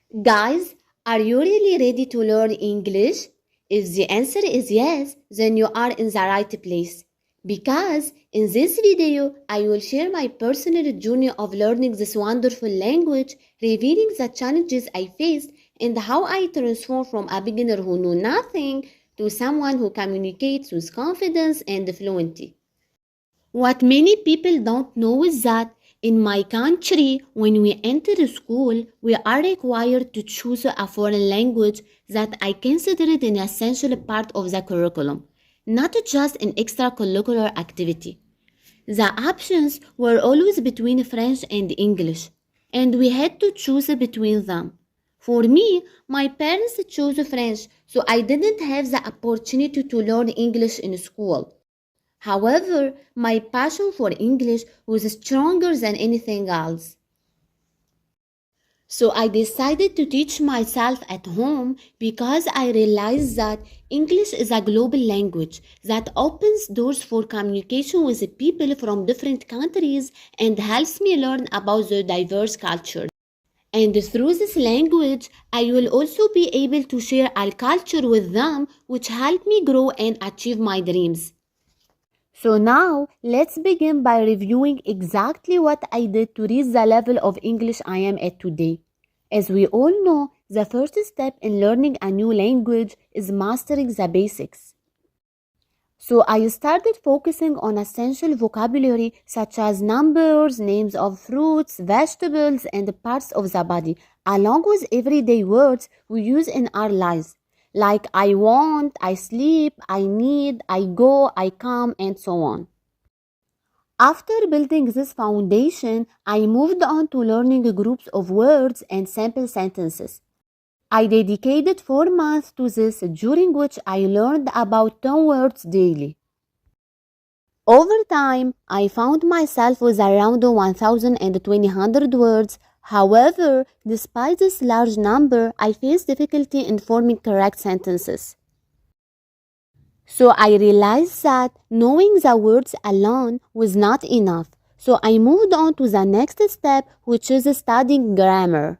Guys, are you really ready to learn English? If the answer is yes, then you are in the right place. Because in this video, I will share my personal journey of learning this wonderful language, revealing the challenges I faced and how I transformed from a beginner who knew nothing to someone who communicates with confidence and fluency. What many people don't know is that in my country, when we enter school, we are required to choose a foreign language that I considered an essential part of the curriculum, not just an extracurricular activity. The options were always between French and English, and we had to choose between them. For me, my parents chose French, so I didn't have the opportunity to learn English in school. However, my passion for English was stronger than anything else. So I decided to teach myself at home because I realized that English is a global language that opens doors for communication with people from different countries and helps me learn about their diverse cultures. And through this language, I will also be able to share our culture with them, which helped me grow and achieve my dreams. So now, let's begin by reviewing exactly what I did to reach the level of English I am at today. As we all know, the first step in learning a new language is mastering the basics. So I started focusing on essential vocabulary such as numbers, names of fruits, vegetables, and parts of the body, along with everyday words we use in our lives, like I want, I sleep, I need, I go, I come, and so on. After building this foundation, I moved on to learning groups of words and sample sentences. I dedicated 4 months to this, during which I learned about 10 words daily. Over time, I found myself with around 1,200 words. However, despite this large number, I faced difficulty in forming correct sentences. So I realized that knowing the words alone was not enough. So I moved on to the next step, which is studying grammar.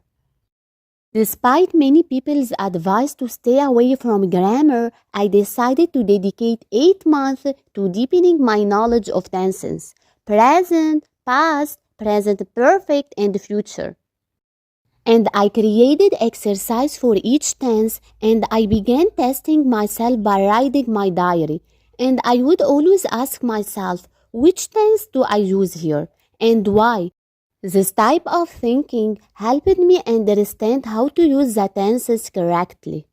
Despite many people's advice to stay away from grammar, I decided to dedicate 8 months to deepening my knowledge of tenses: present, past, present perfect, and future. And I created exercise for each tense, and I began testing myself by writing my diary. And I would always ask myself, which tense do I use here and why? This type of thinking helped me understand how to use the tenses correctly.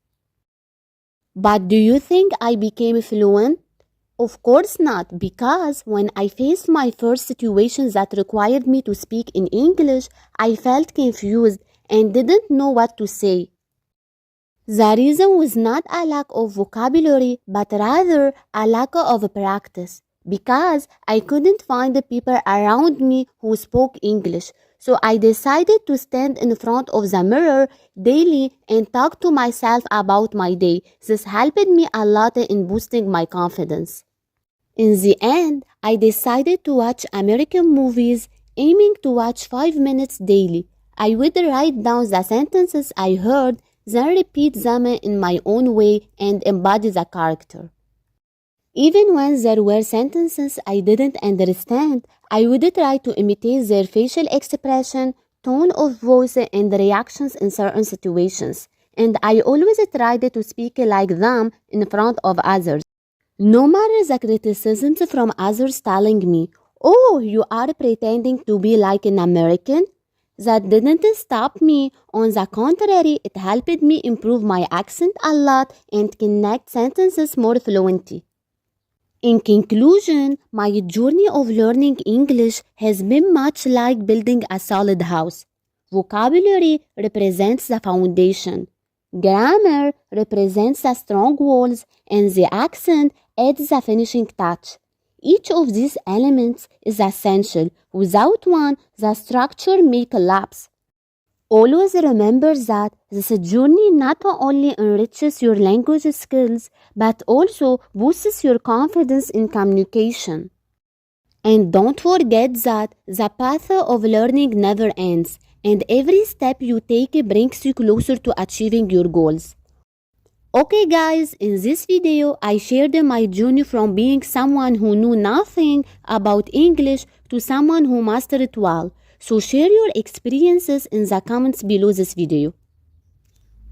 But do you think I became fluent? Of course not, because when I faced my first situations that required me to speak in English, I felt confused and didn't know what to say. The reason was not a lack of vocabulary, but rather a lack of practice, because I couldn't find the people around me who spoke English. So I decided to stand in front of the mirror daily and talk to myself about my day. This helped me a lot in boosting my confidence. In the end, I decided to watch American movies, aiming to watch 5 minutes daily. I would write down the sentences I heard, then repeat them in my own way and embody the character. Even when there were sentences I didn't understand, I would try to imitate their facial expression, tone of voice, and reactions in certain situations. And I always tried to speak like them in front of others. No matter the criticisms from others telling me, "Oh, you are pretending to be like an American," that didn't stop me. On the contrary, it helped me improve my accent a lot and connect sentences more fluently. In conclusion, my journey of learning English has been much like building a solid house. Vocabulary represents the foundation. Grammar represents the strong walls, and the accent adds the finishing touch. Each of these elements is essential. Without one, the structure may collapse. Always remember that this journey not only enriches your language skills, but also boosts your confidence in communication. And don't forget that the path of learning never ends, and every step you take brings you closer to achieving your goals. Okay guys, in this video I shared my journey from being someone who knew nothing about English to someone who mastered it well. So share your experiences in the comments below this video.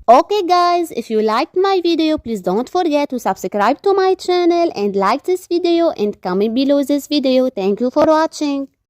Okay guys, if you liked my video, please don't forget to subscribe to my channel and like this video and comment below this video. Thank you for watching.